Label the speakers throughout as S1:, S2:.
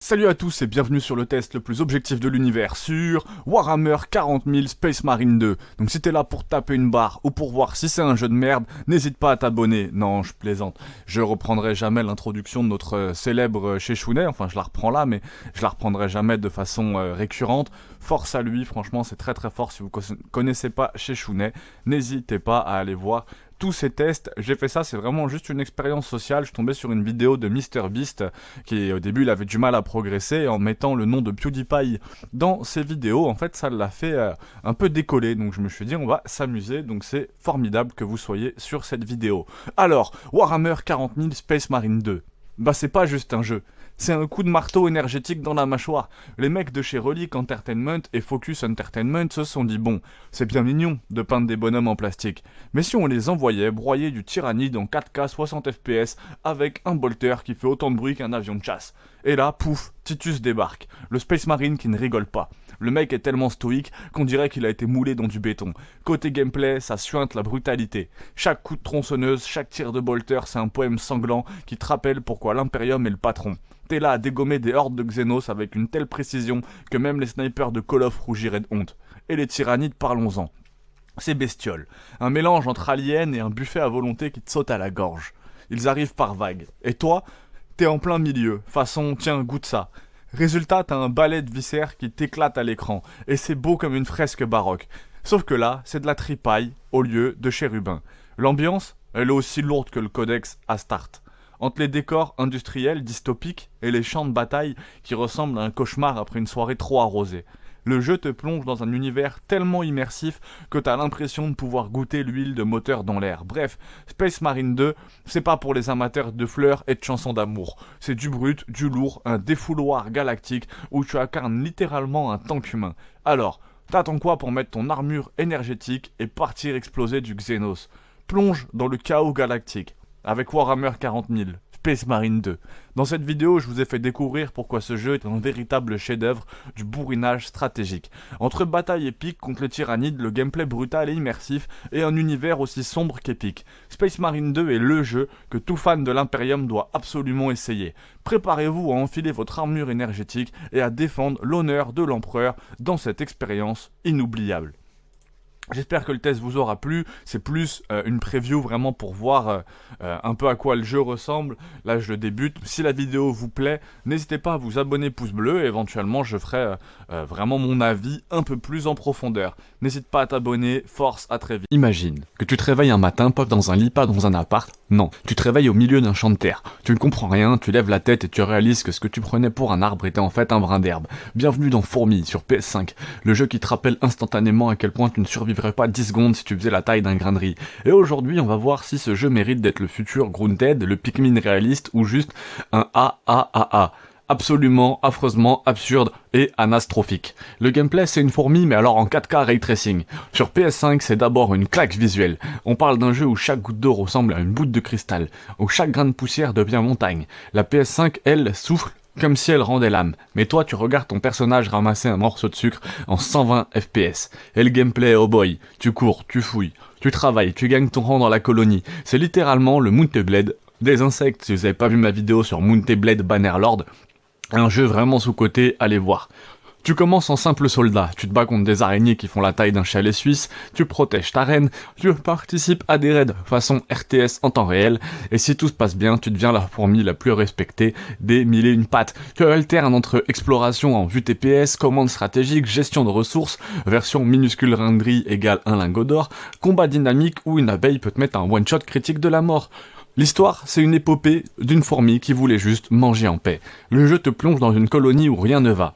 S1: Salut à tous et bienvenue sur le test le plus objectif de l'univers sur Warhammer 40 000 Space Marine 2. Donc si t'es là pour taper une barre ou pour voir si c'est un jeu de merde, n'hésite pas à t'abonner. Non, je plaisante. Je reprendrai jamais l'introduction de notre célèbre Chechounet, enfin je la reprends là, mais je la reprendrai jamais de façon récurrente. Force à lui, franchement c'est très très fort. Si vous connaissez pas Chechounet, n'hésitez pas à aller voir tous ces tests. J'ai fait ça, c'est vraiment juste une expérience sociale. Je tombais sur une vidéo de MrBeast qui au début il avait du mal à progresser, et en mettant le nom de PewDiePie dans ses vidéos, en fait ça l'a fait un peu décoller. Donc je me suis dit on va s'amuser, donc c'est formidable que vous soyez sur cette vidéo. Alors, Warhammer 40 000 Space Marine 2. Bah c'est pas juste un jeu, c'est un coup de marteau énergétique dans la mâchoire. Les mecs de chez Relic Entertainment et Focus Entertainment se sont dit bon, c'est bien mignon de peindre des bonhommes en plastique, mais si on les envoyait broyer du Tyrannide en 4K 60 FPS avec un bolter qui fait autant de bruit qu'un avion de chasse. Et là, pouf, Titus débarque, le Space Marine qui ne rigole pas. Le mec est tellement stoïque qu'on dirait qu'il a été moulé dans du béton. Côté gameplay, ça suinte la brutalité. Chaque coup de tronçonneuse, chaque tir de bolter, c'est un poème sanglant qui te rappelle pourquoi l'Imperium est le patron. T'es là à dégommer des hordes de Xenos avec une telle précision que même les snipers de Call of rougiraient de honte. Et les tyrannides, parlons-en. C'est bestiole. Un mélange entre alien et un buffet à volonté qui te saute à la gorge. Ils arrivent par vagues. Et toi, t'es en plein milieu. Façon, tiens, goûte ça. Résultat, t'as un balai de viscères qui t'éclate à l'écran. Et c'est beau comme une fresque baroque. Sauf que là, c'est de la tripaille au lieu de chérubin. L'ambiance, elle est aussi lourde que le codex Astarte. Entre les décors industriels dystopiques et les champs de bataille qui ressemblent à un cauchemar après une soirée trop arrosée. Le jeu te plonge dans un univers tellement immersif que t'as l'impression de pouvoir goûter l'huile de moteur dans l'air. Bref, Space Marine 2, c'est pas pour les amateurs de fleurs et de chansons d'amour. C'est du brut, du lourd, un défouloir galactique où tu incarnes littéralement un tank humain. Alors, t'attends quoi pour mettre ton armure énergétique et partir exploser du Xenos? Plonge dans le chaos galactique avec Warhammer 40 000. Space Marine 2. Dans cette vidéo, je vous ai fait découvrir pourquoi ce jeu est un véritable chef-d'œuvre du bourrinage stratégique. Entre bataille épique contre les tyrannides, le gameplay brutal et immersif, et un univers aussi sombre qu'épique. Space Marine 2 est le jeu que tout fan de l'Imperium doit absolument essayer. Préparez-vous à enfiler votre armure énergétique et à défendre l'honneur de l'empereur dans cette expérience inoubliable. J'espère que le test vous aura plu. C'est plus une preview vraiment pour voir un peu à quoi le jeu ressemble. Là je le débute. Si la vidéo vous plaît, n'hésitez pas à vous abonner pouce bleu et éventuellement je ferai vraiment mon avis un peu plus en profondeur. N'hésite pas à t'abonner, force, à très vite. Imagine que tu te réveilles un matin, pas dans un lit, pas dans un appart. Non, tu te réveilles au milieu d'un champ de terre. Tu ne comprends rien, tu lèves la tête et tu réalises que ce que tu prenais pour un arbre était en fait un brin d'herbe. Bienvenue dans Fourmi sur PS5, le jeu qui te rappelle instantanément à quel point tu ne survivrais pas 10 secondes si tu faisais la taille d'un grain de riz. Et aujourd'hui, on va voir si ce jeu mérite d'être le futur Grounded, le Pikmin réaliste ou juste un AAAA. Absolument, affreusement, absurde et anastrophique. Le gameplay c'est une fourmi mais alors en 4K Ray Tracing. Sur PS5 c'est d'abord une claque visuelle. On parle d'un jeu où chaque goutte d'eau ressemble à une boule de cristal, où chaque grain de poussière devient montagne. La PS5 elle souffle comme si elle rendait l'âme. Mais toi, tu regardes ton personnage ramasser un morceau de sucre en 120 FPS. Et le gameplay, oh boy, tu cours, tu fouilles, tu travailles, tu gagnes ton rang dans la colonie. C'est littéralement le Mounteblade des insectes. Si vous avez pas vu ma vidéo sur Mounteblade Bannerlord, un jeu vraiment sous-coté, allez voir. Tu commences en simple soldat, tu te bats contre des araignées qui font la taille d'un chalet suisse, tu protèges ta reine, tu participes à des raids façon RTS en temps réel, et si tout se passe bien, tu deviens la fourmi la plus respectée des 1001 pattes. Tu alternes entre exploration en vue TPS, commande stratégique, gestion de ressources, version minuscule rinderie égale un lingot d'or, combat dynamique où une abeille peut te mettre un one-shot critique de la mort. L'histoire, c'est une épopée d'une fourmi qui voulait juste manger en paix. Le jeu te plonge dans une colonie où rien ne va.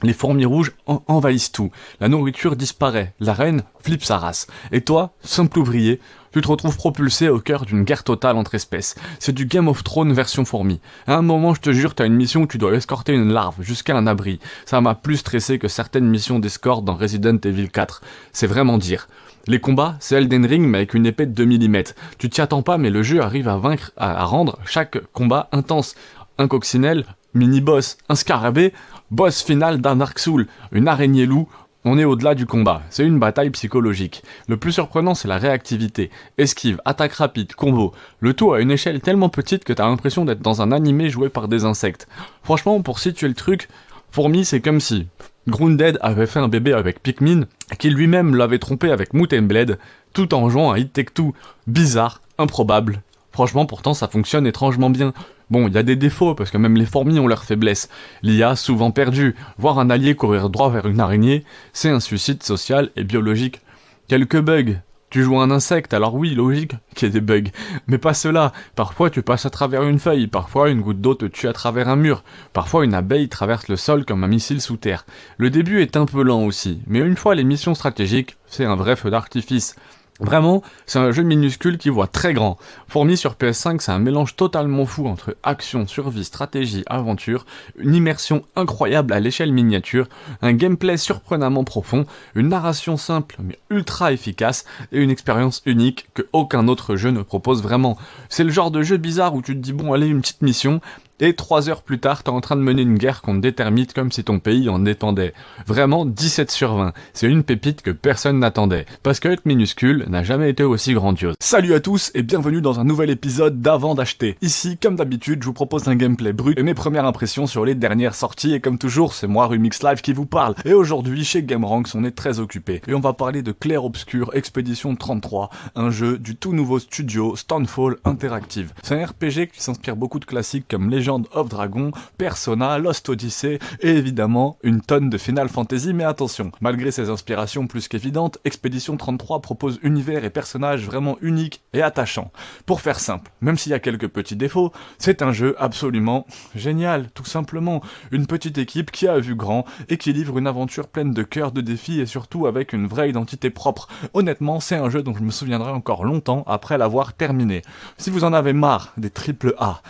S1: Les fourmis rouges envahissent tout, la nourriture disparaît, la reine flippe sa race. Et toi, simple ouvrier, tu te retrouves propulsé au cœur d'une guerre totale entre espèces. C'est du Game of Thrones version fourmi. À un moment, je te jure, t'as une mission où tu dois escorter une larve jusqu'à un abri. Ça m'a plus stressé que certaines missions d'escorte dans Resident Evil 4. C'est vraiment dire. Les combats, c'est Elden Ring mais avec une épée de 2 mm. Tu t'y attends pas mais le jeu arrive à rendre chaque combat intense. Un coccinelle, mini-boss, un scarabée, boss final d'un Dark Souls, une araignée loup, On est au-delà du combat, c'est une bataille psychologique. Le plus surprenant, c'est la réactivité. Esquive, attaque rapide, combo. Le tout à une échelle tellement petite que t'as l'impression d'être dans un animé joué par des insectes. Franchement, pour situer le truc, Fourmi, c'est comme si Grounded avait fait un bébé avec Pikmin, qui lui-même l'avait trompé avec Moot and Blade, tout en jouant à It Take Two. Bizarre, improbable. Franchement, pourtant, ça fonctionne étrangement bien. Bon, il y a des défauts, parce que même les fourmis ont leurs faiblesses. L'IA, souvent perdue. Voir un allié courir droit vers une araignée, c'est un suicide social et biologique. Quelques bugs. Tu joues un insecte, alors oui, logique qu'il y ait des bugs. Mais pas cela. Parfois, tu passes à travers une feuille. Parfois, une goutte d'eau te tue à travers un mur. Parfois, une abeille traverse le sol comme un missile sous terre. Le début est un peu lent aussi. Mais une fois les missions stratégiques, c'est un vrai feu d'artifice. Vraiment, c'est un jeu minuscule qui voit très grand. Fourmi sur PS5, c'est un mélange totalement fou entre action, survie, stratégie, aventure, une immersion incroyable à l'échelle miniature, un gameplay surprenamment profond, une narration simple mais ultra efficace et une expérience unique que aucun autre jeu ne propose vraiment. C'est le genre de jeu bizarre où tu te dis bon allez une petite mission, et 3 heures plus tard, t'es en train de mener une guerre contre des termites comme si ton pays en dépendait. Vraiment 17 sur 20. C'est une pépite que personne n'attendait. Parce que être minuscule n'a jamais été aussi grandiose. Salut à tous et bienvenue dans un nouvel épisode d'Avant d'acheter. Ici, comme d'habitude, je vous propose un gameplay brut et mes premières impressions sur les dernières sorties. Et comme toujours, c'est moi, Rumix Live, qui vous parle. Et aujourd'hui, chez GameRanks, on est très occupé. Et on va parler de Clair Obscur Expedition 33, un jeu du tout nouveau studio Stonefall Interactive. C'est un RPG qui s'inspire beaucoup de classiques comme Legend of Dragon, Persona, Lost Odyssey et évidemment une tonne de Final Fantasy, mais attention, malgré ses inspirations plus qu'évidentes, Expedition 33 propose univers et personnages vraiment uniques et attachants. Pour faire simple, même s'il y a quelques petits défauts, c'est un jeu absolument génial, tout simplement. Une petite équipe qui a vu grand et qui livre une aventure pleine de cœur, de défis et surtout avec une vraie identité propre. Honnêtement, c'est un jeu dont je me souviendrai encore longtemps après l'avoir terminé. Si vous en avez marre des AAA,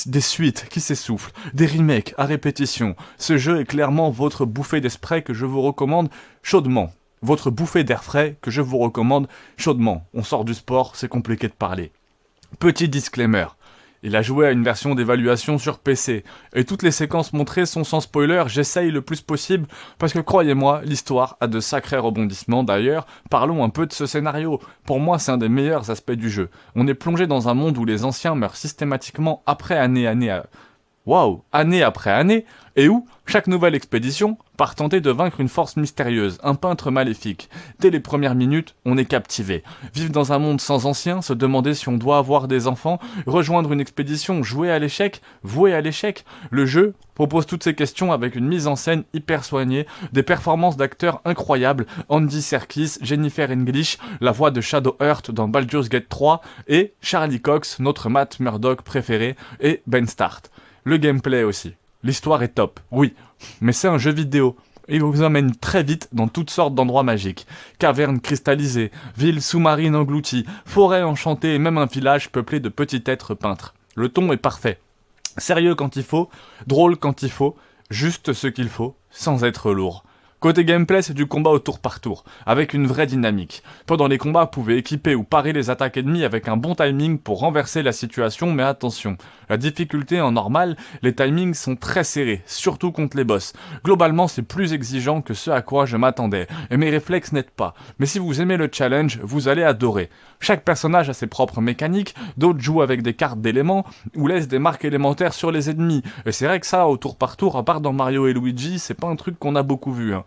S1: des suites qui s'essoufflent, des remakes à répétition, ce jeu est clairement votre bouffée d'esprit que je vous recommande chaudement. Votre bouffée d'air frais que je vous recommande chaudement. On sort du sport, c'est compliqué de parler. Petit disclaimer. Il a joué à une version d'évaluation sur PC, et toutes les séquences montrées sont sans spoiler, j'essaye le plus possible, parce que croyez-moi, l'histoire a de sacrés rebondissements. D'ailleurs, parlons un peu de ce scénario. Pour moi, c'est un des meilleurs aspects du jeu. On est plongé dans un monde où les anciens meurent systématiquement année après année, et où chaque nouvelle expédition part tenter de vaincre une force mystérieuse, un peintre maléfique. Dès les premières minutes, on est captivé. Vivre dans un monde sans anciens, se demander si on doit avoir des enfants, rejoindre une expédition, jouer à l'échec, vouer à l'échec. Le jeu propose toutes ces questions avec une mise en scène hyper soignée, des performances d'acteurs incroyables, Andy Serkis, Jennifer English, la voix de Shadow Heart dans Baldur's Gate 3, et Charlie Cox, notre Matt Murdock préféré, et Ben Start. Le gameplay aussi. L'histoire est top, oui, mais c'est un jeu vidéo. Il vous emmène très vite dans toutes sortes d'endroits magiques. Cavernes cristallisées, villes sous-marines englouties, forêts enchantées et même un village peuplé de petits êtres peintres. Le ton est parfait. Sérieux quand il faut, drôle quand il faut, juste ce qu'il faut, sans être lourd. Côté gameplay, c'est du combat au tour par tour, avec une vraie dynamique. Pendant les combats, vous pouvez équiper ou parer les attaques ennemies avec un bon timing pour renverser la situation, mais attention, la difficulté en normal, les timings sont très serrés, surtout contre les boss. Globalement, c'est plus exigeant que ce à quoi je m'attendais, et mes réflexes n'aident pas. Mais si vous aimez le challenge, vous allez adorer. Chaque personnage a ses propres mécaniques, d'autres jouent avec des cartes d'éléments, ou laissent des marques élémentaires sur les ennemis. Et c'est vrai que ça, au tour par tour, à part dans Mario et Luigi, c'est pas un truc qu'on a beaucoup vu, hein.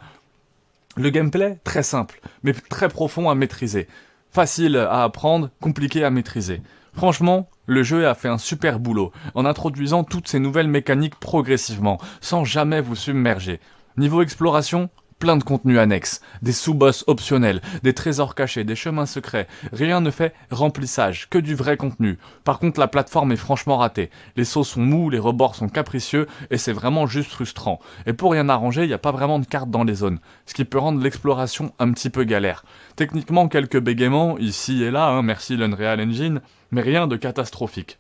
S1: Le gameplay, très simple, mais très profond à maîtriser. Facile à apprendre, compliqué à maîtriser. Franchement, le jeu a fait un super boulot, en introduisant toutes ces nouvelles mécaniques progressivement, sans jamais vous submerger. Niveau exploration, plein de contenus annexes, des sous-boss optionnels, des trésors cachés, des chemins secrets. Rien ne fait remplissage, que du vrai contenu. Par contre, la plateforme est franchement ratée. Les sauts sont mous, les rebords sont capricieux, et c'est vraiment juste frustrant. Et pour rien arranger, il n'y a pas vraiment de cartes dans les zones, ce qui peut rendre l'exploration un petit peu galère. Techniquement, quelques bégaiements, ici et là, merci l'Unreal Engine, mais rien de catastrophique.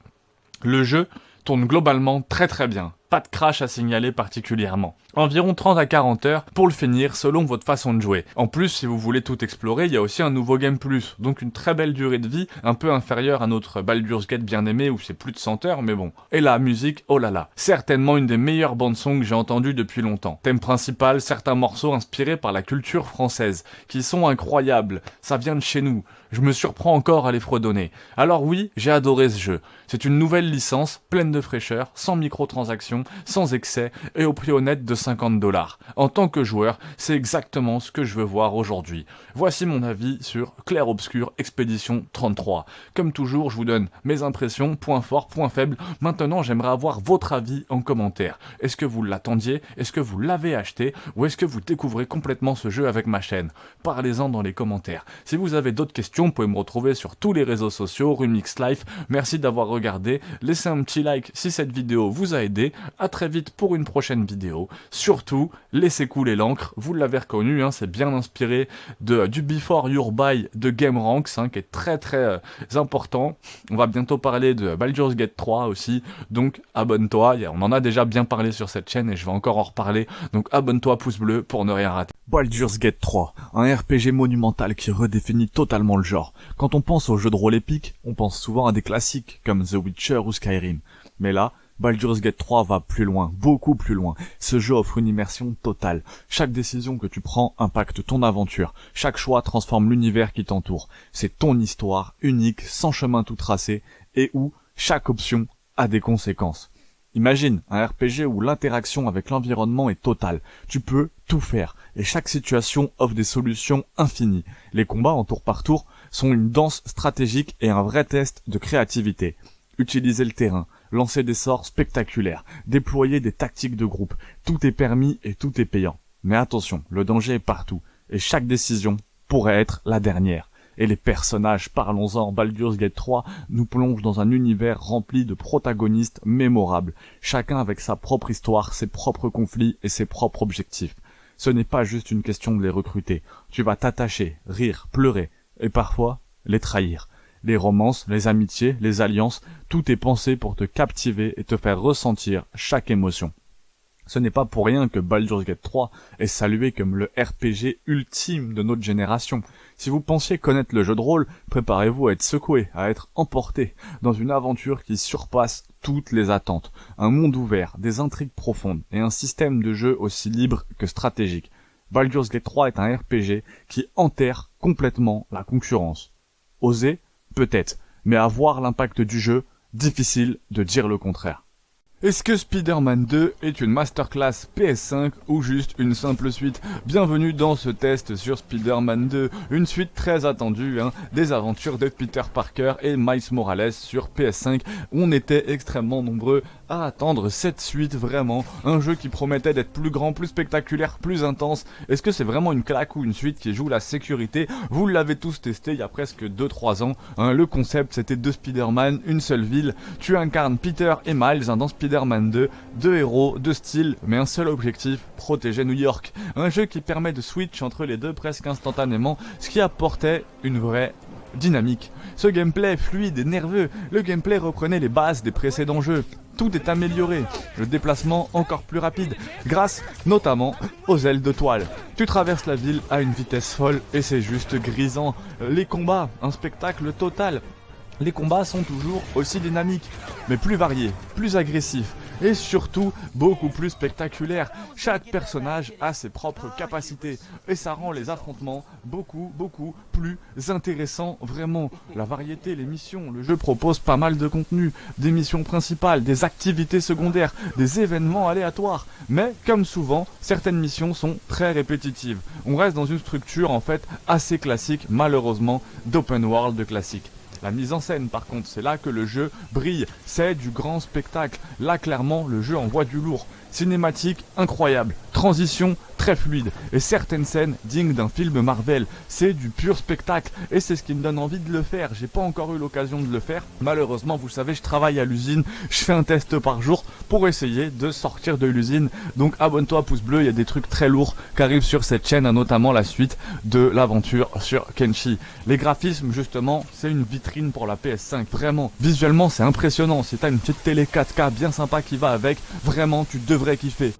S1: Le jeu tourne globalement très très bien. Pas de crash à signaler particulièrement. Environ 30 à 40 heures pour le finir selon votre façon de jouer. En plus, si vous voulez tout explorer, il y a aussi un nouveau Game Plus, donc une très belle durée de vie, un peu inférieure à notre Baldur's Gate bien aimé où c'est plus de 100 heures, mais bon. Et la musique, oh là là, certainement une des meilleures bandes-sons que j'ai entendues depuis longtemps. Thème principal, certains morceaux inspirés par la culture française, qui sont incroyables, ça vient de chez nous. Je me surprends encore à les fredonner. Alors oui, j'ai adoré ce jeu. C'est une nouvelle licence, pleine de fraîcheur, sans microtransactions, sans excès, et au prix honnête de 50$. En tant que joueur, c'est exactement ce que je veux voir aujourd'hui. Voici mon avis sur Clair Obscur Expédition 33. Comme toujours, je vous donne mes impressions, points forts, points faibles. Maintenant, j'aimerais avoir votre avis en commentaire. Est-ce que vous l'attendiez? Est-ce que vous l'avez acheté? Ou est-ce que vous découvrez complètement ce jeu avec ma chaîne? Parlez-en dans les commentaires. Si vous avez d'autres questions, vous pouvez me retrouver sur tous les réseaux sociaux, Rumix Life. Merci d'avoir regardé. Laissez un petit like si cette vidéo vous a aidé. À très vite pour une prochaine vidéo. Surtout, laissez couler l'encre. Vous l'avez reconnu, hein, c'est bien inspiré du Before Your Buy de GameRanks, hein, qui est très important. On va bientôt parler de Baldur's Gate 3 aussi. Donc abonne-toi. On en a déjà bien parlé sur cette chaîne et je vais encore en reparler. Donc abonne-toi, pouce bleu pour ne rien rater. Baldur's Gate 3, un RPG monumental qui redéfinit totalement le genre. Quand on pense aux jeux de rôle épiques, on pense souvent à des classiques comme The Witcher ou Skyrim. Mais là, Baldur's Gate 3 va plus loin, beaucoup plus loin. Ce jeu offre une immersion totale. Chaque décision que tu prends impacte ton aventure. Chaque choix transforme l'univers qui t'entoure. C'est ton histoire, unique, sans chemin tout tracé, et où chaque option a des conséquences. Imagine un RPG où l'interaction avec l'environnement est totale. Tu peux tout faire, et chaque situation offre des solutions infinies. Les combats en tour par tour sont une danse stratégique et un vrai test de créativité. Utiliser le terrain, lancer des sorts spectaculaires, déployer des tactiques de groupe, tout est permis et tout est payant. Mais attention, le danger est partout, et chaque décision pourrait être la dernière. Et les personnages, parlons-en, Baldur's Gate 3 nous plonge dans un univers rempli de protagonistes mémorables, chacun avec sa propre histoire, ses propres conflits et ses propres objectifs. Ce n'est pas juste une question de les recruter, tu vas t'attacher, rire, pleurer, et parfois les trahir. Les romances, les amitiés, les alliances, tout est pensé pour te captiver et te faire ressentir chaque émotion. Ce n'est pas pour rien que Baldur's Gate 3 est salué comme le RPG ultime de notre génération. Si vous pensiez connaître le jeu de rôle, préparez-vous à être secoué, à être emporté dans une aventure qui surpasse toutes les attentes. Un monde ouvert, des intrigues profondes et un système de jeu aussi libre que stratégique. Baldur's Gate 3 est un RPG qui enterre complètement la concurrence. Oser? Peut-être, mais à voir l'impact du jeu, difficile de dire le contraire. Est-ce que Spider-Man 2 est une masterclass PS5 ou juste une simple suite? Bienvenue dans ce test sur Spider-Man 2, une suite très attendue, des aventures de Peter Parker et Miles Morales sur PS5, où on était extrêmement nombreux à attendre cette suite, vraiment, un jeu qui promettait d'être plus grand, plus spectaculaire, plus intense. Est-ce que c'est vraiment une claque ou une suite qui joue la sécurité? Vous l'avez tous testé il y a presque 2-3 ans, le concept c'était 2 Spider-Man, une seule ville, tu incarnes Peter et Miles dans Spider-Man 2, 2 héros, 2 styles, mais un seul objectif, protéger New York. Un jeu qui permet de switch entre les deux presque instantanément, ce qui apportait une vraie dynamique. Ce gameplay fluide et nerveux, le gameplay reprenait les bases des précédents jeux. Tout est amélioré, le déplacement encore plus rapide, grâce notamment aux ailes de toile. Tu traverses la ville à une vitesse folle et c'est juste grisant. Les combats, un spectacle total. Les combats sont toujours aussi dynamiques, mais plus variés, plus agressifs, et surtout beaucoup plus spectaculaires. Chaque personnage a ses propres capacités, et ça rend les affrontements beaucoup plus intéressants, vraiment. La variété, les missions, le jeu propose pas mal de contenu, des missions principales, des activités secondaires, des événements aléatoires, mais comme souvent, certaines missions sont très répétitives. On reste dans une structure en fait assez classique, malheureusement, d'open world classique. La mise en scène par contre, c'est là que le jeu brille, c'est du grand spectacle. Là clairement, le jeu envoie du lourd. Cinématique incroyable, transition très fluide et certaines scènes dignes d'un film Marvel. C'est du pur spectacle et c'est ce qui me donne envie de le faire. J'ai pas encore eu l'occasion de le faire. Malheureusement, vous savez, je travaille à l'usine, je fais un test par jour pour essayer de sortir de l'usine. Donc abonne-toi, pouce bleu, il y a des trucs très lourds qui arrivent sur cette chaîne, notamment la suite de l'aventure sur Kenshi. Les graphismes, justement, c'est une vitrine pour la PS5. Vraiment, visuellement, c'est impressionnant. Si t'as une petite télé 4K bien sympa qui va avec, vraiment, tu devrais kiffer.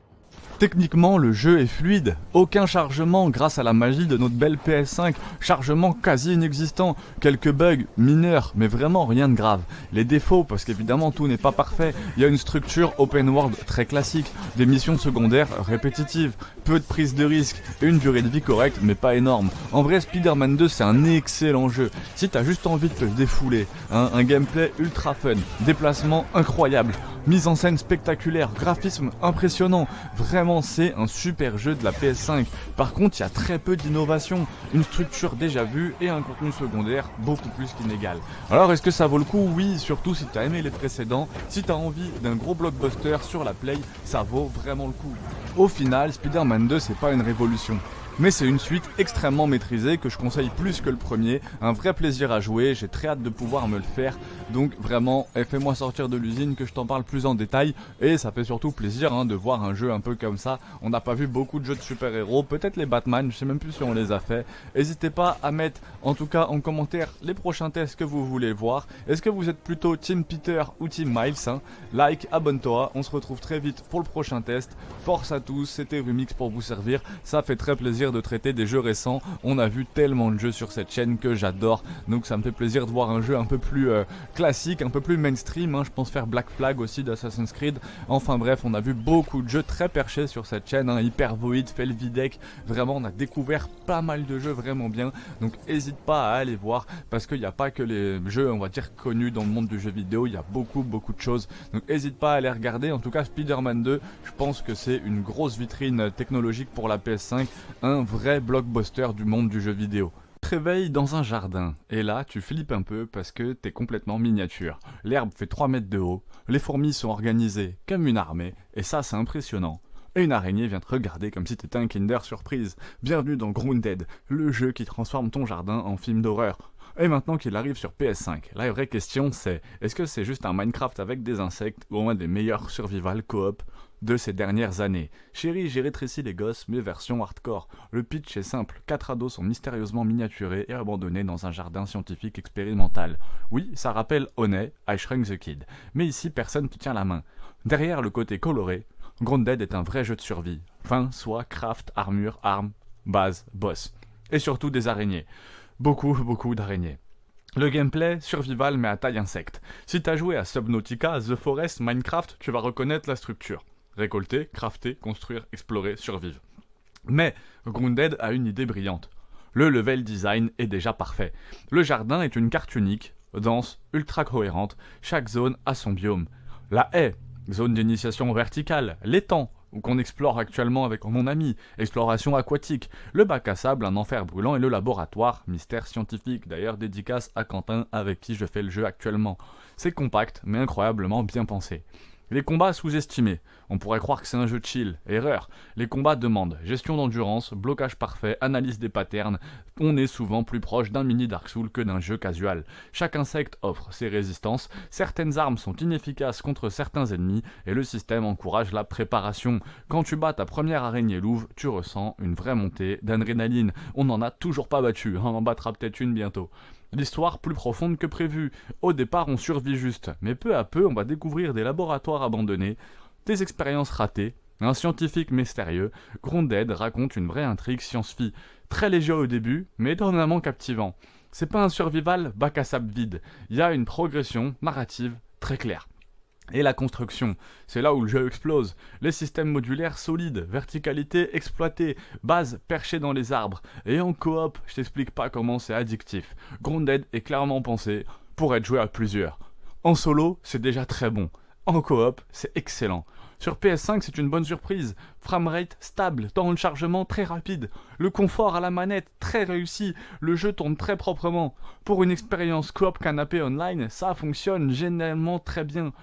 S1: Techniquement, le jeu est fluide, aucun chargement grâce à la magie de notre belle PS5, chargement quasi inexistant, quelques bugs mineurs, mais vraiment rien de grave. Les défauts, parce qu'évidemment tout n'est pas parfait, il y a une structure open world très classique, des missions secondaires répétitives, peu de prise de risque et une durée de vie correcte mais pas énorme. En vrai, Spider-Man 2 c'est un excellent jeu, si t'as juste envie de te défouler, un gameplay ultra fun, déplacement incroyable, mise en scène spectaculaire, graphisme impressionnant, vraiment c'est un super jeu de la PS5. Par contre, il y a très peu d'innovation, une structure déjà vue et un contenu secondaire beaucoup plus qu'inégal. Alors est-ce que ça vaut le coup? Oui, surtout si tu as aimé les précédents, si tu as envie d'un gros blockbuster sur la Play, ça vaut vraiment le coup. Au final, Spider-Man 2 c'est pas une révolution. Mais c'est une suite extrêmement maîtrisée que je conseille plus que le premier, un vrai plaisir à jouer, j'ai très hâte de pouvoir me le faire, donc vraiment fais-moi sortir de l'usine que je t'en parle plus en détail, et ça fait surtout plaisir de voir un jeu un peu comme ça. On n'a pas vu beaucoup de jeux de super-héros, peut-être les Batman, je sais même plus si on les a fait. N'hésitez pas à mettre en tout cas en commentaire les prochains tests que vous voulez voir. Est-ce que vous êtes plutôt Team Peter ou Team Miles? Like, abonne-toi, on se retrouve très vite pour le prochain test. Force à tous, c'était Rumix pour vous servir, ça fait très plaisir de traiter des jeux récents. On a vu tellement de jeux sur cette chaîne que j'adore, donc ça me fait plaisir de voir un jeu un peu plus classique, un peu plus mainstream, je pense faire Black Flag aussi d'Assassin's Creed. Enfin bref, on a vu beaucoup de jeux très perchés sur cette chaîne, Hypervoid, Felvidec, vraiment on a découvert pas mal de jeux vraiment bien, donc n'hésite pas à aller voir, parce qu'il n'y a pas que les jeux on va dire connus dans le monde du jeu vidéo, il y a beaucoup de choses, donc n'hésite pas à aller regarder. En tout cas Spider-Man 2, je pense que c'est une grosse vitrine technologique pour la PS5, un vrai blockbuster du monde du jeu vidéo. Tu te réveilles dans un jardin, et là tu flippes un peu parce que t'es complètement miniature. L'herbe fait 3 mètres de haut, les fourmis sont organisées comme une armée, et ça c'est impressionnant. Et une araignée vient te regarder comme si t'étais un Kinder Surprise. Bienvenue dans Grounded, le jeu qui transforme ton jardin en film d'horreur. Et maintenant qu'il arrive sur PS5, la vraie question c'est, est-ce que c'est juste un Minecraft avec des insectes ou un des meilleurs survival coop de ces dernières années? Chérie, j'ai rétréci les gosses, mais version hardcore. Le pitch est simple, 4 ados sont mystérieusement miniaturés et abandonnés dans un jardin scientifique expérimental. Oui, ça rappelle Honey, I Shrunk the Kid, mais ici personne te tient la main. Derrière le côté coloré, Grounded est un vrai jeu de survie. Fin, soie, craft, armure, armes, base, boss. Et surtout des araignées. Beaucoup d'araignées. Le gameplay, survival mais à taille insecte. Si t'as joué à Subnautica, The Forest, Minecraft, tu vas reconnaître la structure. Récolter, crafter, construire, explorer, survivre. Mais Grounded a une idée brillante. Le level design est déjà parfait. Le jardin est une carte unique, dense, ultra cohérente, chaque zone a son biome. La haie, zone d'initiation verticale, l'étang, qu'on explore actuellement avec mon ami, exploration aquatique, le bac à sable, un enfer brûlant et le laboratoire, mystère scientifique, d'ailleurs dédicace à Quentin avec qui je fais le jeu actuellement. C'est compact mais incroyablement bien pensé. Les combats sous-estimés. On pourrait croire que c'est un jeu chill. Erreur. Les combats demandent gestion d'endurance, blocage parfait, analyse des patterns. On est souvent plus proche d'un mini Dark Souls que d'un jeu casual. Chaque insecte offre ses résistances, certaines armes sont inefficaces contre certains ennemis, et le système encourage la préparation. Quand tu bats ta première araignée louve, tu ressens une vraie montée d'adrénaline. On n'en a toujours pas battu, on en battra peut-être une bientôt. L'histoire plus profonde que prévu. Au départ, on survit juste, mais peu à peu, on va découvrir des laboratoires abandonnés, des expériences ratées, un scientifique mystérieux. Grounded raconte une vraie intrigue science-fi, très léger au début, mais étonnamment captivant. C'est pas un survival bac à sable vide, il y a une progression narrative très claire. Et la construction, c'est là où le jeu explose. Les systèmes modulaires solides, verticalité exploitée, base perchée dans les arbres. Et en coop, je t'explique pas comment c'est addictif. Grounded est clairement pensé pour être joué à plusieurs. En solo, c'est déjà très bon. En coop, c'est excellent. Sur PS5, c'est une bonne surprise. Framerate stable, temps de chargement très rapide. Le confort à la manette très réussi. Le jeu tourne très proprement. Pour une expérience coop canapé online, ça fonctionne généralement très bien.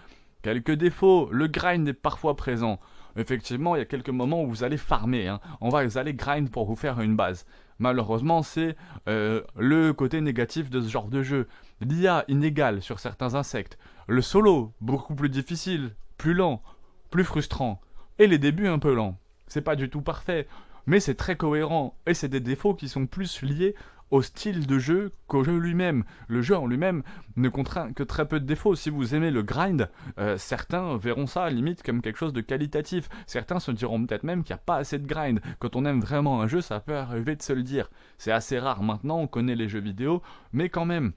S1: Quelques défauts, le grind est parfois présent. Effectivement, il y a quelques moments où vous allez farmer, hein. Vous allez grind pour vous faire une base. Malheureusement, c'est le côté négatif de ce genre de jeu. L'IA inégale sur certains insectes. Le solo, beaucoup plus difficile, plus lent, plus frustrant. Et les débuts un peu lents. C'est pas du tout parfait, mais c'est très cohérent. Et c'est des défauts qui sont plus liés au style de jeu qu'au jeu lui-même. Le jeu en lui-même ne contraint que très peu de défauts. Si vous aimez le grind, certains verront ça limite comme quelque chose de qualitatif. Certains se diront peut-être même qu'il n'y a pas assez de grind. Quand on aime vraiment un jeu, ça peut arriver de se le dire. C'est assez rare maintenant, on connaît les jeux vidéo, mais quand même.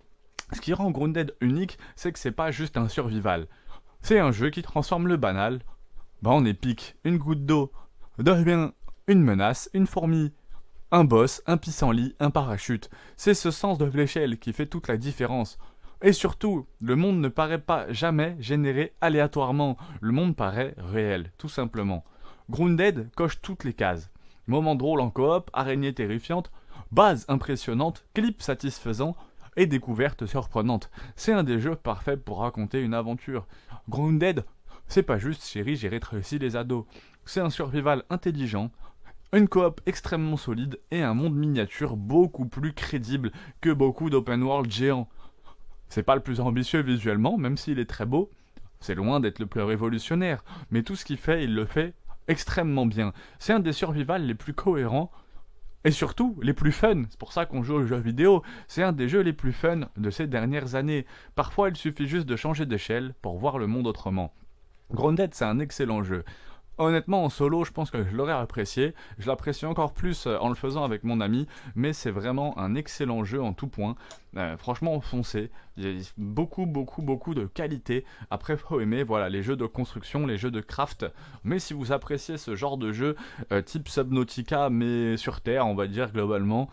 S1: Ce qui rend Grounded unique, c'est que c'est pas juste un survival. C'est un jeu qui transforme le banal en épique. Une goutte d'eau devient une menace, une fourmi, un boss, un pissenlit, un parachute. C'est ce sens de l'échelle qui fait toute la différence. Et surtout, le monde ne paraît pas jamais généré aléatoirement. Le monde paraît réel, tout simplement. Grounded coche toutes les cases. Moments drôles en coop, araignées terrifiantes, base impressionnante, clip satisfaisant et découverte surprenante. C'est un des jeux parfaits pour raconter une aventure. Grounded, c'est pas juste chérie, j'ai rétréci les ados. C'est un survival intelligent, une coop extrêmement solide et un monde miniature beaucoup plus crédible que beaucoup d'open world géants. C'est pas le plus ambitieux visuellement, même s'il est très beau. C'est loin d'être le plus révolutionnaire, mais tout ce qu'il fait, il le fait extrêmement bien. C'est un des survivals les plus cohérents et surtout les plus fun. C'est pour ça qu'on joue aux jeux vidéo. C'est un des jeux les plus fun de ces dernières années. Parfois, il suffit juste de changer d'échelle pour voir le monde autrement. Grounded, c'est un excellent jeu. Honnêtement, en solo, je pense que je l'aurais apprécié. Je l'apprécie encore plus en le faisant avec mon ami, mais c'est vraiment un excellent jeu en tout point. Franchement, foncez. Il y a beaucoup de qualité. Après, faut aimer les jeux de construction, les jeux de craft. Mais si vous appréciez ce genre de jeu, type Subnautica, mais sur Terre, on va dire globalement,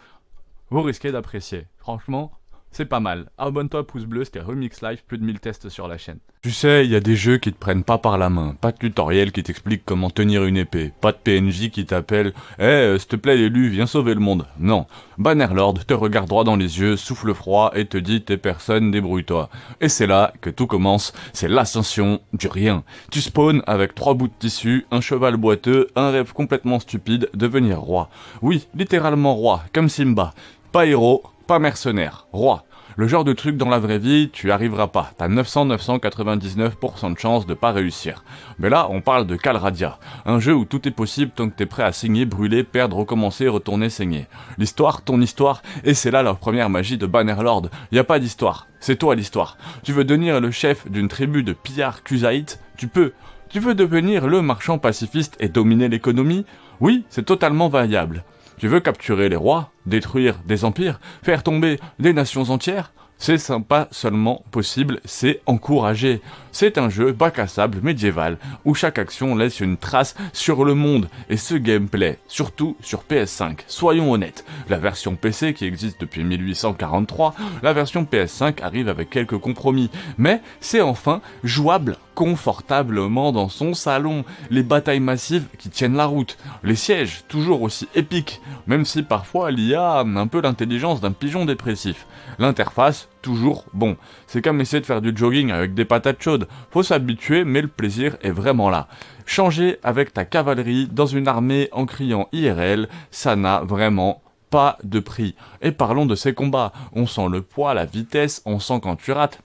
S1: vous risquez d'apprécier. Franchement, c'est pas mal. Abonne-toi, pouce bleu, c'était Remix Live, plus de 1000 tests sur la chaîne. Tu sais, il y a des jeux qui te prennent pas par la main, pas de tutoriel qui t'explique comment tenir une épée, pas de PNJ qui t'appelle « s'il te plaît l'élu, viens sauver le monde ». Non, Bannerlord te regarde droit dans les yeux, souffle froid et te dit « t'es personne, débrouille-toi ». Et c'est là que tout commence, c'est l'ascension du rien. Tu spawns avec 3 bouts de tissu, un cheval boiteux, un rêve complètement stupide, devenir roi. Oui, littéralement roi, comme Simba. Pas héros, pas mercenaire, roi. Le genre de truc dans la vraie vie, tu arriveras pas. T'as 999% de chance de pas réussir. Mais là, on parle de Calradia. Un jeu où tout est possible tant que t'es prêt à saigner, brûler, perdre, recommencer, retourner, saigner. L'histoire, ton histoire, et c'est là la première magie de Bannerlord. Y a pas d'histoire. C'est toi l'histoire. Tu veux devenir le chef d'une tribu de pillards Kuzaïtes? Tu peux. Tu veux devenir le marchand pacifiste et dominer l'économie? Oui, c'est totalement variable. Tu veux capturer les rois, détruire des empires, faire tomber des nations entières? C'est sympa seulement possible, c'est encouragé. C'est un jeu bac à sable médiéval, où chaque action laisse une trace sur le monde, et ce gameplay, surtout sur PS5. Soyons honnêtes, la version PC qui existe depuis 1843, la version PS5 arrive avec quelques compromis, mais c'est enfin jouable confortablement dans son salon, les batailles massives qui tiennent la route, les sièges toujours aussi épiques, même si parfois l'IA a un peu l'intelligence d'un pigeon dépressif. L'interface, toujours bon. C'est comme essayer de faire du jogging avec des patates chaudes. Faut s'habituer, mais le plaisir est vraiment là. Changer avec ta cavalerie dans une armée en criant IRL, ça n'a vraiment pas de prix. Et parlons de ces combats. On sent le poids, la vitesse, on sent quand tu rates.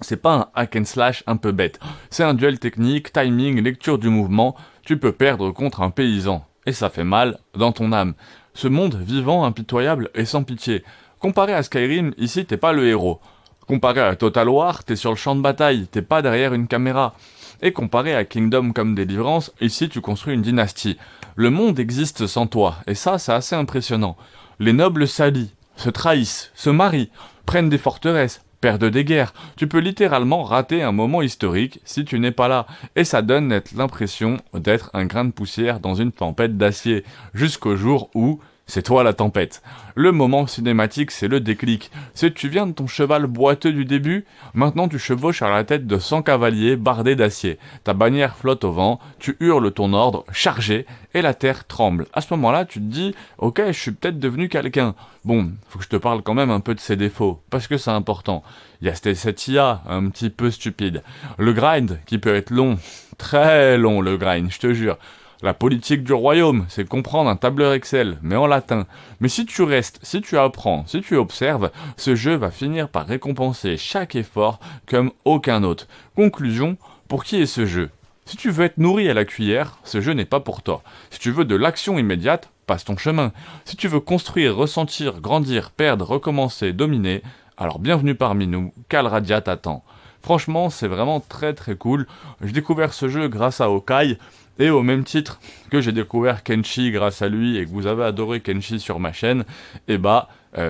S1: C'est pas un hack and slash un peu bête. C'est un duel technique, timing, lecture du mouvement. Tu peux perdre contre un paysan. Et ça fait mal dans ton âme. Ce monde vivant, impitoyable et sans pitié. Comparé à Skyrim, ici t'es pas le héros. Comparé à Total War, t'es sur le champ de bataille, t'es pas derrière une caméra. Et comparé à Kingdom comme Deliverance, ici tu construis une dynastie. Le monde existe sans toi, et ça c'est assez impressionnant. Les nobles s'allient, se trahissent, se marient, prennent des forteresses, perdent des guerres. Tu peux littéralement rater un moment historique si tu n'es pas là. Et ça donne l'impression d'être un grain de poussière dans une tempête d'acier. Jusqu'au jour où c'est toi la tempête. Le moment cinématique, c'est le déclic. C'est tu viens de ton cheval boiteux du début, maintenant tu chevauches à la tête de 100 cavaliers bardés d'acier. Ta bannière flotte au vent, tu hurles ton ordre, chargez, et la terre tremble. À ce moment-là, tu te dis, ok, je suis peut-être devenu quelqu'un. Bon, faut que je te parle quand même un peu de ses défauts, parce que c'est important. Il y a cette IA un petit peu stupide. Le grind, qui peut être long, très long le grind, je te jure. La politique du royaume, c'est comprendre un tableur Excel, mais en latin. Mais si tu restes, si tu apprends, si tu observes, ce jeu va finir par récompenser chaque effort comme aucun autre. Conclusion, pour qui est ce jeu ? Si tu veux être nourri à la cuillère, ce jeu n'est pas pour toi. Si tu veux de l'action immédiate, passe ton chemin. Si tu veux construire, ressentir, grandir, perdre, recommencer, dominer, alors bienvenue parmi nous, Kalradia t'attend. Franchement, c'est vraiment très très cool. J'ai découvert ce jeu grâce à Okai, et au même titre que j'ai découvert Kenshi grâce à lui et que vous avez adoré Kenshi sur ma chaîne, et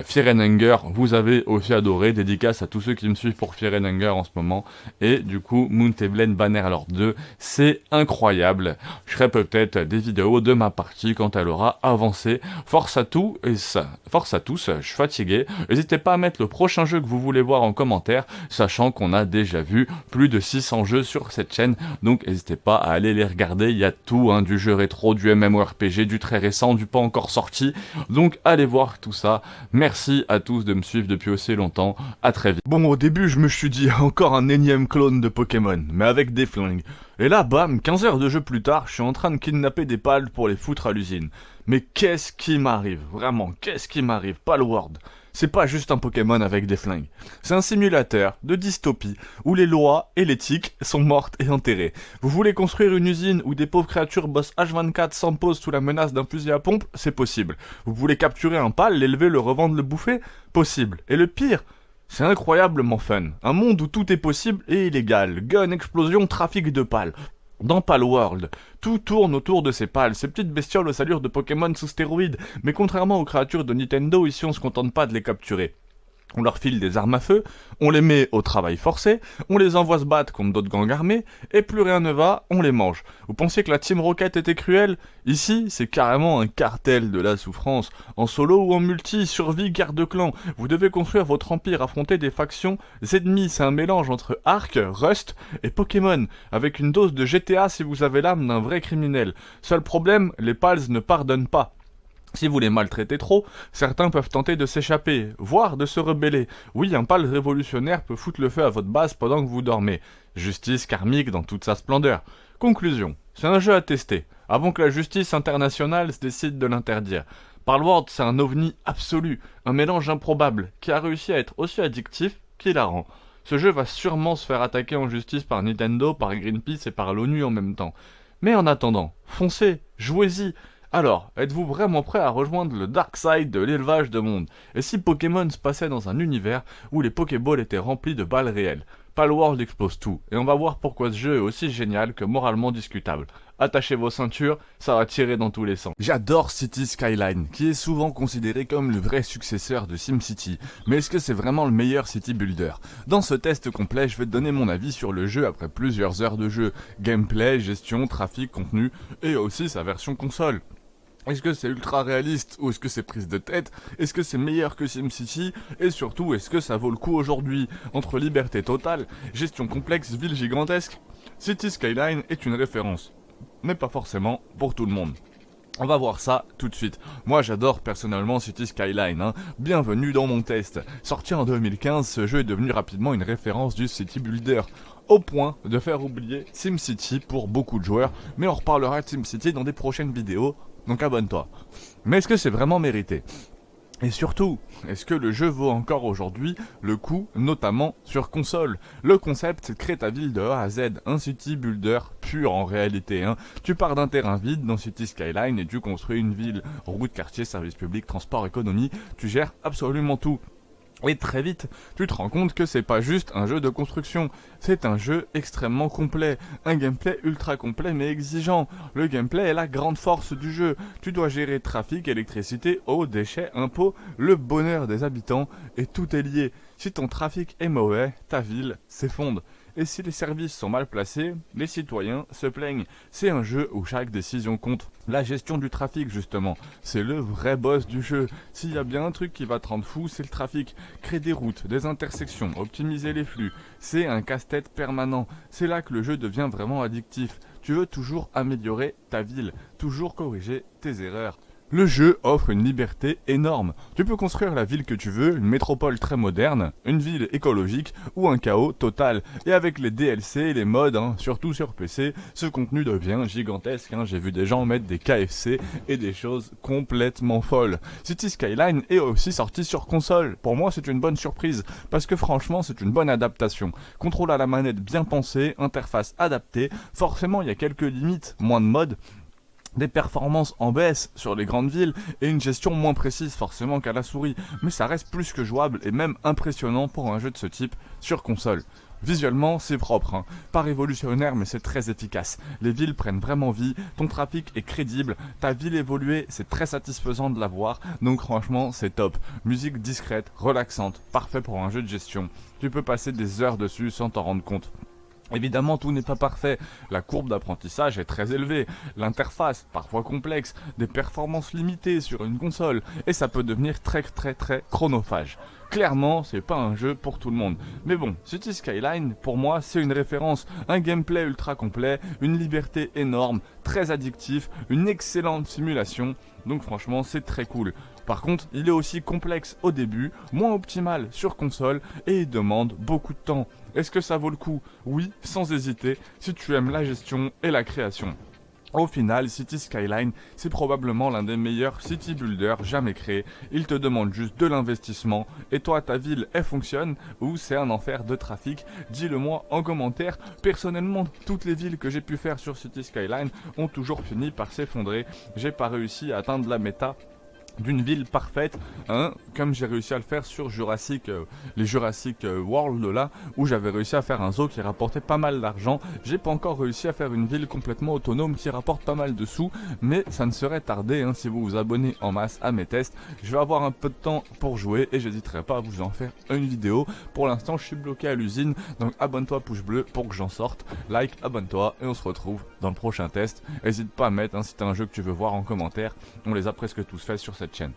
S1: Fear and Hunger, vous avez aussi adoré, dédicace à tous ceux qui me suivent pour Fear and Hunger en ce moment, et du coup, Moonteblade Bannerlord 2, c'est incroyable. Je ferai peut-être des vidéos de ma partie quand elle aura avancé. Force à tous, je suis fatigué. N'hésitez pas à mettre le prochain jeu que vous voulez voir en commentaire, sachant qu'on a déjà vu plus de 600 jeux sur cette chaîne, donc n'hésitez pas à aller les regarder, il y a tout, du jeu rétro, du MMORPG, du très récent, du pas encore sorti, donc allez voir tout ça. Merci à tous de me suivre depuis aussi longtemps, à très vite. Bon, au début, je me suis dit, encore un énième clone de Pokémon, mais avec des flingues. Et là, bam, 15 heures de jeu plus tard, je suis en train de kidnapper des pals pour les foutre à l'usine. Mais qu'est-ce qui m'arrive? Vraiment, qu'est-ce qui m'arrive? Palworld. C'est pas juste un Pokémon avec des flingues. C'est un simulateur de dystopie où les lois et l'éthique sont mortes et enterrées. Vous voulez construire une usine où des pauvres créatures bossent H24 sans pause sous la menace d'un fusil à pompe? C'est possible. Vous voulez capturer un pal, l'élever, le revendre, le bouffer? Possible. Et le pire, c'est incroyablement fun. Un monde où tout est possible et illégal. Gun, explosion, trafic de pales. Dans Palworld, tout tourne autour de ces pales, ces petites bestioles aux allures de Pokémon sous stéroïdes, mais contrairement aux créatures de Nintendo, ici on se contente pas de les capturer. On leur file des armes à feu, on les met au travail forcé, on les envoie se battre contre d'autres gangs armés, et plus rien ne va, on les mange. Vous pensiez que la Team Rocket était cruelle? Ici, c'est carrément un cartel de la souffrance. En solo ou en multi, survie, guerre de clan. Vous devez construire votre empire, affronter des factions ennemies. C'est un mélange entre Ark, Rust et Pokémon, avec une dose de GTA si vous avez l'âme d'un vrai criminel. Seul problème, les pals ne pardonnent pas. Si vous les maltraitez trop, certains peuvent tenter de s'échapper, voire de se rebeller. Oui, un pal révolutionnaire peut foutre le feu à votre base pendant que vous dormez. Justice karmique dans toute sa splendeur. Conclusion, c'est un jeu à tester, avant que la justice internationale se décide de l'interdire. Palworld, c'est un ovni absolu, un mélange improbable, qui a réussi à être aussi addictif qu'hilarant. Ce jeu va sûrement se faire attaquer en justice par Nintendo, par Greenpeace et par l'ONU en même temps. Mais en attendant, foncez, jouez-y. Alors, êtes-vous vraiment prêt à rejoindre le dark side de l'élevage de monde? Et si Pokémon se passait dans un univers où les Pokéballs étaient remplis de balles réelles? Palworld explose tout, et on va voir pourquoi ce jeu est aussi génial que moralement discutable. Attachez vos ceintures, ça va tirer dans tous les sens. J'adore Cities Skyline, qui est souvent considéré comme le vrai successeur de SimCity. Mais est-ce que c'est vraiment le meilleur city builder? Dans ce test complet, je vais te donner mon avis sur le jeu après plusieurs heures de jeu. Gameplay, gestion, trafic, contenu, et aussi sa version console. Est-ce que c'est ultra réaliste ou est-ce que c'est prise de tête? Est-ce que c'est meilleur que SimCity? Et surtout, est-ce que ça vaut le coup aujourd'hui? Entre liberté totale, gestion complexe, ville gigantesque, City Skyline est une référence. Mais pas forcément pour tout le monde. On va voir ça tout de suite. Moi j'adore personnellement City Skyline, Bienvenue dans mon test. Sorti en 2015, ce jeu est devenu rapidement une référence du City Builder, au point de faire oublier SimCity pour beaucoup de joueurs, mais on reparlera de SimCity dans des prochaines vidéos, donc abonne-toi. Mais est-ce que c'est vraiment mérité ? Et surtout, est-ce que le jeu vaut encore aujourd'hui le coup, notamment sur console? Le concept, c'est de créer ta ville de A à Z, un city builder pur en réalité. Tu pars d'un terrain vide dans City Skyline et tu construis une ville, route, quartier, service public, transport, économie, tu gères absolument tout. Et très vite, tu te rends compte que c'est pas juste un jeu de construction, c'est un jeu extrêmement complet, un gameplay ultra complet mais exigeant. Le gameplay est la grande force du jeu, tu dois gérer trafic, électricité, eau, déchets, impôts, le bonheur des habitants, et tout est lié. Si ton trafic est mauvais, ta ville s'effondre. et si les services sont mal placés, les citoyens se plaignent. C'est un jeu où chaque décision compte. La gestion du trafic justement, c'est le vrai boss du jeu. S'il y a bien un truc qui va te rendre fou, c'est le trafic. Créer des routes, des intersections, optimiser les flux, c'est un casse-tête permanent. C'est là que le jeu devient vraiment addictif. Tu veux toujours améliorer ta ville, toujours corriger tes erreurs. Le jeu offre une liberté énorme. Tu peux construire la ville que tu veux, une métropole très moderne, une ville écologique ou un chaos total. Et avec les DLC et les mods, surtout sur PC, ce contenu devient gigantesque. J'ai vu des gens mettre des KFC et des choses complètement folles. Cities Skyline est aussi sorti sur console. Pour moi, c'est une bonne surprise parce que franchement, c'est une bonne adaptation. Contrôle à la manette bien pensé, interface adaptée. Forcément, il y a quelques limites, moins de mods, des performances en baisse sur les grandes villes et une gestion moins précise forcément qu'à la souris, mais ça reste plus que jouable et même impressionnant pour un jeu de ce type sur console. Visuellement, c'est propre, pas révolutionnaire mais c'est très efficace. Les villes prennent vraiment vie, ton trafic est crédible, ta ville évoluée, c'est très satisfaisant de la voir, donc franchement c'est top. Musique discrète, relaxante, parfait pour un jeu de gestion. Tu peux passer des heures dessus sans t'en rendre compte. Évidemment, tout n'est pas parfait. La courbe d'apprentissage est très élevée, l'interface parfois complexe, des performances limitées sur une console, et ça peut devenir très chronophage. Clairement, c'est pas un jeu pour tout le monde. Mais bon, Cities Skyline, pour moi, c'est une référence. Un gameplay ultra complet, une liberté énorme, très addictif, une excellente simulation. Donc franchement, c'est très cool. Par contre, il est aussi complexe au début, moins optimal sur console, et il demande beaucoup de temps. Est-ce que ça vaut le coup? Oui, sans hésiter, si tu aimes la gestion et la création. Au final, Cities Skyline, c'est probablement l'un des meilleurs city builders jamais créés. Il te demande juste de l'investissement. Et toi, ta ville, elle fonctionne ou c'est un enfer de trafic? Dis-le moi en commentaire. Personnellement, toutes les villes que j'ai pu faire sur Cities Skyline ont toujours fini par s'effondrer. J'ai pas réussi à atteindre la méta d'une ville parfaite, comme j'ai réussi à le faire sur les Jurassic World là, où j'avais réussi à faire un zoo qui rapportait pas mal d'argent. J'ai pas encore réussi à faire une ville complètement autonome qui rapporte pas mal de sous, mais ça ne serait tardé si vous vous abonnez en masse à mes tests. Je vais avoir un peu de temps pour jouer et j'hésiterai pas à vous en faire une vidéo. Pour l'instant, je suis bloqué à l'usine, donc abonne-toi pouce bleu pour que j'en sorte. Like, abonne-toi et on se retrouve dans le prochain test. N'hésite pas à mettre si t'as un jeu que tu veux voir en commentaire. On les a presque tous faits sur cette chaîne.